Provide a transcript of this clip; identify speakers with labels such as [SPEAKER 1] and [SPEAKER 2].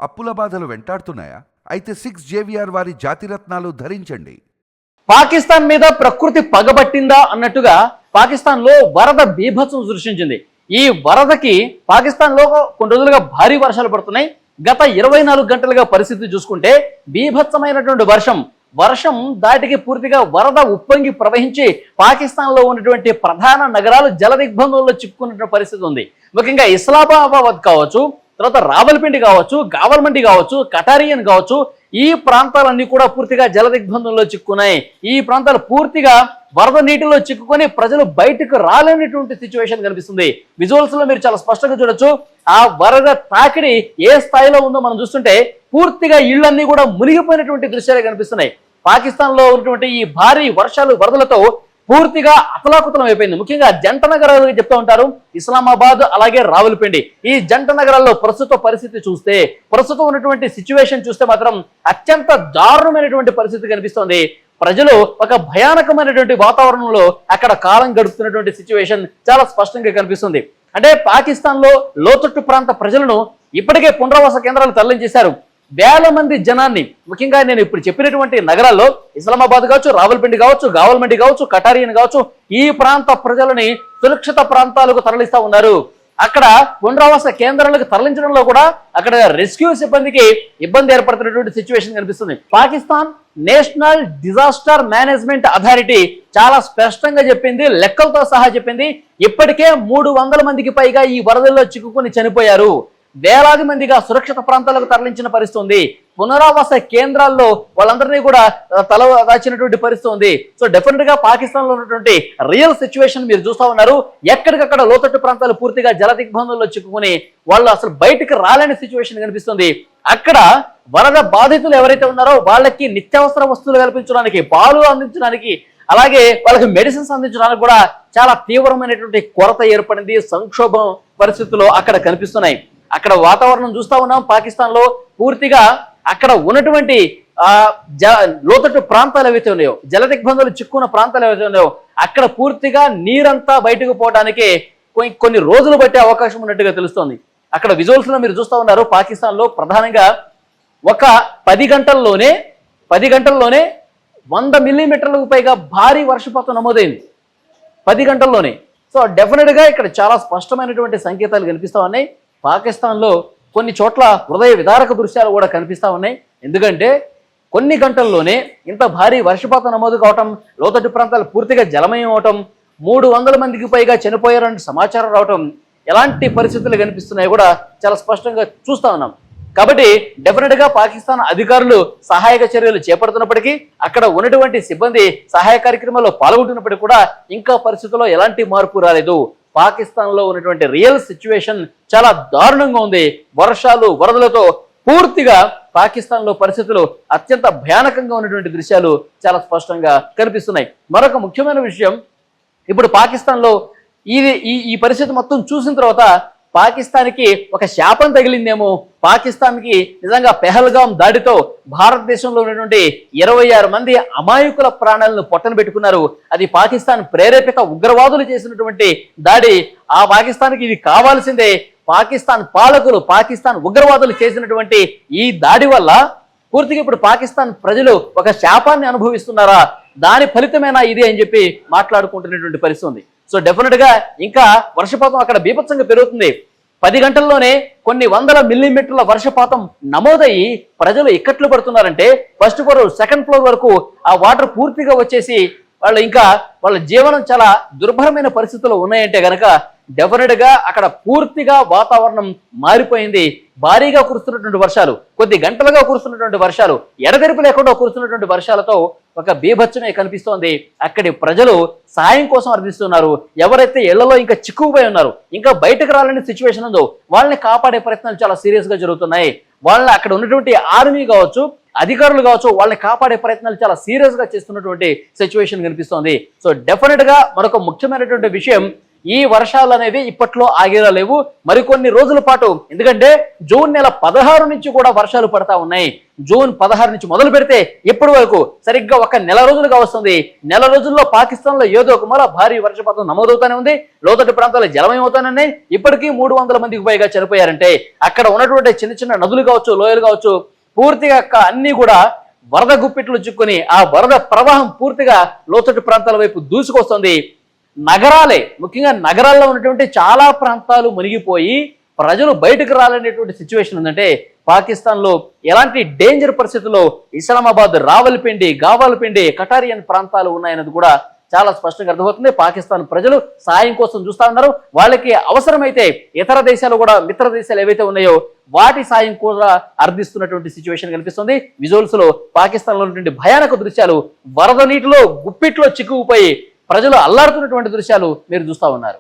[SPEAKER 1] అప్పుల బాధలు వెంటాడుతున్నాయా? అయితే 6 JVR వారి జాతిరత్నాలు ధరించండి.
[SPEAKER 2] పాకిస్తాన్ మీద ప్రకృతి పగబట్టిందా అన్నట్టుగా పాకిస్తాన్లో వరద బీభత్సం సృష్టించింది. ఈ వరదకి పాకిస్తాన్లో కొన్ని రోజులుగా భారీ వర్షాలు పడుతున్నాయి. గత 24 గంటలుగా పరిస్థితి చూసుకుంటే బీభత్సమైనటువంటి వర్షం దాటికి పూర్తిగా వరద ఉప్పొంగి ప్రవహించి పాకిస్తాన్లో ఉన్నటువంటి ప్రధాన నగరాలు జలదిగ్బంధంలో చిక్కుకున్నటువంటి పరిస్థితి ఉంది. ముఖ్యంగా ఇస్లామాబాద్ కావచ్చు, తర్వాత రావల్పిండి కావచ్చు, గావల్మండి కావచ్చు, కటారియన్ కావచ్చు, ఈ ప్రాంతాలన్నీ కూడా పూర్తిగా జలదిగ్బంధంలో చిక్కున్నాయి. ఈ ప్రాంతాలు పూర్తిగా వరద నీటిలో చిక్కుకొని ప్రజలు బయటకు రాలేనటువంటి సిచ్యువేషన్ కనిపిస్తుంది. విజువల్స్ లో మీరు చాలా స్పష్టంగా చూడొచ్చు. ఆ వరద తాకిడి ఏ స్థాయిలో ఉందో మనం చూస్తుంటే పూర్తిగా ఇళ్లన్నీ కూడా మునిగిపోయినటువంటి దృశ్యాలే కనిపిస్తున్నాయి. పాకిస్తాన్ లో ఉన్నటువంటి ఈ భారీ వర్షాలు వరదలతో పూర్తిగా అతలాకుతలం అయిపోయింది. ముఖ్యంగా జంట నగరాలు చెప్తూ ఉంటారు, ఇస్లామాబాద్ అలాగే రావల్పిండి. ఈ జంట నగరాల్లో ప్రస్తుతం ఉన్నటువంటి సిచ్యువేషన్ చూస్తే మాత్రం అత్యంత దారుణమైనటువంటి పరిస్థితి కనిపిస్తోంది. ప్రజలు ఒక భయానకమైనటువంటి వాతావరణంలో అక్కడ కాలం గడుపుతున్నటువంటి సిచ్యువేషన్ చాలా స్పష్టంగా కనిపిస్తుంది. అంటే పాకిస్తాన్ లో లోతట్టు ప్రాంత ప్రజలను ఇప్పటికే పునరావాస కేంద్రాలు తరలించేశారు. వేల మంది జనాన్ని, ముఖ్యంగా నేను ఇప్పుడు చెప్పినటువంటి నగరాల్లో ఇస్లామాబాద్ కావచ్చు, రావల్పిండి కావచ్చు, గావల్మండి కావచ్చు, కటారియన్ కావచ్చు, ఈ ప్రాంత ప్రజలని సురక్షిత ప్రాంతాలకు తరలిస్తా ఉన్నారు. అక్కడ పునరావాస కేంద్రాలకు తరలించడంలో కూడా అక్కడ రెస్క్యూ సిబ్బందికి ఇబ్బంది ఏర్పడుతున్నటువంటి సిచ్యువేషన్ కనిపిస్తుంది. Pakistan national disaster management authority చాలా స్పష్టంగా చెప్పింది, లెక్కలతో సహా చెప్పింది, ఇప్పటికే 300 మందికి పైగా ఈ వరదల్లో చిక్కుకుని చనిపోయారు. వేలాది మందిగా సురక్షిత ప్రాంతాలకు తరలించిన పరిస్థితి ఉంది. పునరావాస కేంద్రాల్లో వాళ్ళందరినీ కూడా తల దాచినటువంటి పరిస్థితి ఉంది. సో డెఫినెట్ గా పాకిస్తాన్ లో ఉన్నటువంటి రియల్ సిచ్యువేషన్ మీరు చూస్తా ఉన్నారు. ఎక్కడికక్కడ లోతట్టు ప్రాంతాలు పూర్తిగా జలదిగ్బంధంలో చిక్కుకుని వాళ్ళు అసలు బయటకు రాలేని సిచ్యువేషన్ కనిపిస్తుంది. అక్కడ వరద బాధితులు ఎవరైతే ఉన్నారో వాళ్ళకి నిత్యావసర వస్తువులు కల్పించడానికి, పాలు అందించడానికి, అలాగే వాళ్ళకి మెడిసిన్స్ అందించడానికి కూడా చాలా తీవ్రమైనటువంటి కొరత ఏర్పడింది. సంక్షోభం పరిస్థితుల్లో అక్కడ కనిపిస్తున్నాయి. అక్కడ వాతావరణం చూస్తా ఉన్నాం. పాకిస్తాన్ లో పూర్తిగా అక్కడ ఉన్నటువంటి లోతట్టు ప్రాంతాలు ఏవైతే ఉన్నాయో, జలదిగ్బంధాలు చిక్కున్న ప్రాంతాలు ఏవైతే ఉన్నాయో, అక్కడ పూర్తిగా నీరంతా బయటకు పోవడానికి కొన్ని రోజులు బట్టే అవకాశం ఉన్నట్టుగా తెలుస్తోంది. అక్కడ విజువల్స్ లో మీరు చూస్తా ఉన్నారు. పాకిస్తాన్ లో ప్రధానంగా ఒక 10 గంటల్లోనే 100 మిల్లీమీటర్లకు పైగా భారీ వర్షపాతం నమోదైంది 10 గంటల్లోనే. సో డెఫినెట్ గా ఇక్కడ చాలా స్పష్టమైనటువంటి సంకేతాలు కనిపిస్తా ఉన్నాయి. పాకిస్తాన్లో కొన్ని చోట్ల హృదయ విదారక దృశ్యాలు కూడా కనిపిస్తా ఉన్నాయి. ఎందుకంటే కొన్ని గంటల్లోనే ఇంత భారీ వర్షపాతం నమోదు కావటం, లోతట్టు ప్రాంతాలు పూర్తిగా జలమయం అవటం, 300 మందికి పైగా చనిపోయారని సమాచారం రావటం, ఎలాంటి పరిస్థితులు కనిపిస్తున్నాయో కూడా చాలా స్పష్టంగా చూస్తా ఉన్నాం. కాబట్టి డెఫినెట్ గా పాకిస్తాన్ అధికారులు సహాయక చర్యలు చేపడుతున్నప్పటికీ, అక్కడ ఉన్నటువంటి సిబ్బంది సహాయ కార్యక్రమాల్లో పాల్గొంటున్నప్పటికీ కూడా ఇంకా పరిస్థితుల్లో ఎలాంటి మార్పు రాలేదు. పాకిస్తాన్ లో ఉన్నటువంటి రియల్ సిచ్యువేషన్ చాలా దారుణంగా ఉంది. వర్షాలు వరదలతో పూర్తిగా పాకిస్తాన్ లో పరిస్థితులు అత్యంత భయానకంగా ఉన్నటువంటి దృశ్యాలు చాలా స్పష్టంగా కనిపిస్తున్నాయి. మరొక ముఖ్యమైన విషయం, ఇప్పుడు పాకిస్తాన్ లో ఈ పరిస్థితి మొత్తం చూసిన తర్వాత పాకిస్తాన్కి ఒక శాపం తగిలిందేమో. పాకిస్తాన్కి నిజంగా పెహల్గాం దాడితో భారతదేశంలో ఉన్నటువంటి 26 మంది అమాయకుల ప్రాణాలను పొట్టన పెట్టుకున్నారు. అది పాకిస్తాన్ ప్రేరేపిత ఉగ్రవాదులు చేసినటువంటి దాడి. ఆ పాకిస్తాన్కి ఇది కావాల్సిందే. పాకిస్తాన్ పాలకులు, పాకిస్తాన్ ఉగ్రవాదులు చేసినటువంటి ఈ దాడి వల్ల పూర్తిగా ఇప్పుడు పాకిస్తాన్ ప్రజలు ఒక శాపాన్ని అనుభవిస్తున్నారా, దాని ఫలితమేనా ఇది అని చెప్పి మాట్లాడుకుంటున్నటువంటి పరిస్థితి ఉంది. సో డెఫినెట్ గా ఇంకా వర్షపాతం అక్కడ బీభత్సంగా పెరుగుతుంది. 10 గంటల్లోనే కొన్ని 100 మిల్లీమీటర్ల వర్షపాతం నమోదయ్యి ప్రజలు ఇక్కట్లు పడుతున్నారంటే ఫస్ట్ ఫ్లోర్, సెకండ్ ఫ్లోర్ వరకు ఆ వాటర్ పూర్తిగా వచ్చేసి వాళ్ళ జీవనం చాలా దుర్భరమైన పరిస్థితుల్లో ఉన్నాయంటే గనక డెఫినెట్ గా అక్కడ పూర్తిగా వాతావరణం మారిపోయింది. భారీగా కురుస్తున్నటువంటి వర్షాలు, కొద్ది గంటలుగా కురుస్తున్నటువంటి వర్షాలు, ఎడతెరిపి లేకుండా కురుస్తున్నటువంటి వర్షాలతో ఒక బీభత్సమే కనిపిస్తోంది. అక్కడి ప్రజలు సాయం కోసం అర్థిస్తున్నారు. ఎవరైతే ఇళ్లలో ఇంకా చిక్కుకుపోయి ఉన్నారు, ఇంకా బయటకు రాలేని సిచ్యువేషన్ ఉందో వాళ్ళని కాపాడే ప్రయత్నాలు చాలా సీరియస్ గా జరుగుతున్నాయి. వాళ్ళని అక్కడ ఉన్నటువంటి ఆర్మీ కావచ్చు, అధికారులు కావచ్చు, వాళ్ళని కాపాడే ప్రయత్నాలు చాలా సీరియస్ గా చేస్తున్నటువంటి సిచ్యువేషన్ కనిపిస్తోంది. సో డెఫినెట్ గా మరొక ముఖ్యమైనటువంటి విషయం, ఈ వర్షాలు అనేవి ఇప్పట్లో ఆగేలా లేవు. మరికొన్ని రోజుల పాటు, ఎందుకంటే జూన్ నెల 16 నుంచి కూడా వర్షాలు పడతా ఉన్నాయి. జూన్ 16 నుంచి మొదలు పెడితే ఇప్పటి వరకు సరిగ్గా ఒక నెల రోజులుగా వస్తుంది. నెల రోజుల్లో పాకిస్తాన్ లో ఏదో ఒక మూల భారీ వర్షపాతం నమోదవుతానే ఉంది. లోతట్టు ప్రాంతాల్లో జలమయమవుతానే. ఇప్పటికీ 300 మందికి పైగా చనిపోయారంటే అక్కడ ఉన్నటువంటి చిన్న చిన్న నదులు కావచ్చు, లోయలు కావచ్చు, పూర్తిగా అన్ని కూడా వరద గుప్పిట్లు చిక్కుని ఆ వరద ప్రవాహం పూర్తిగా లోతట్టు ప్రాంతాల వైపు దూసుకొస్తుంది. నగరాలే, ముఖ్యంగా నగరాల్లో ఉన్నటువంటి చాలా ప్రాంతాలు మునిగిపోయి ప్రజలు బయటకు రాలనేటువంటి సిచ్యువేషన్ ఉందంటే పాకిస్తాన్ లో ఎలాంటి డేంజర్ పరిస్థితుల్లో ఇస్లామాబాద్, రావల్పిండి, గావాల్పిండి, కటారియన్ ప్రాంతాలు ఉన్నాయన్నది కూడా చాలా స్పష్టంగా అర్థమవుతుంది. పాకిస్తాన్ ప్రజలు సాయం కోసం చూస్తా ఉన్నారు. వాళ్ళకి అవసరమైతే ఇతర దేశాలు కూడా, మిత్ర దేశాలు ఏవైతే ఉన్నాయో వాటి సాయం కూడా అర్థిస్తున్నటువంటి సిచ్యువేషన్ కనిపిస్తుంది. విజువల్స్ లో పాకిస్తాన్ లో ఉన్నటువంటి భయానక దృశ్యాలు, వరద నీటిలో గుప్పిట్లో చిక్కుకుపోయి ప్రజలు అల్లాడుతున్నటువంటి దృశ్యాలు మీరు చూస్తా ఉన్నారు.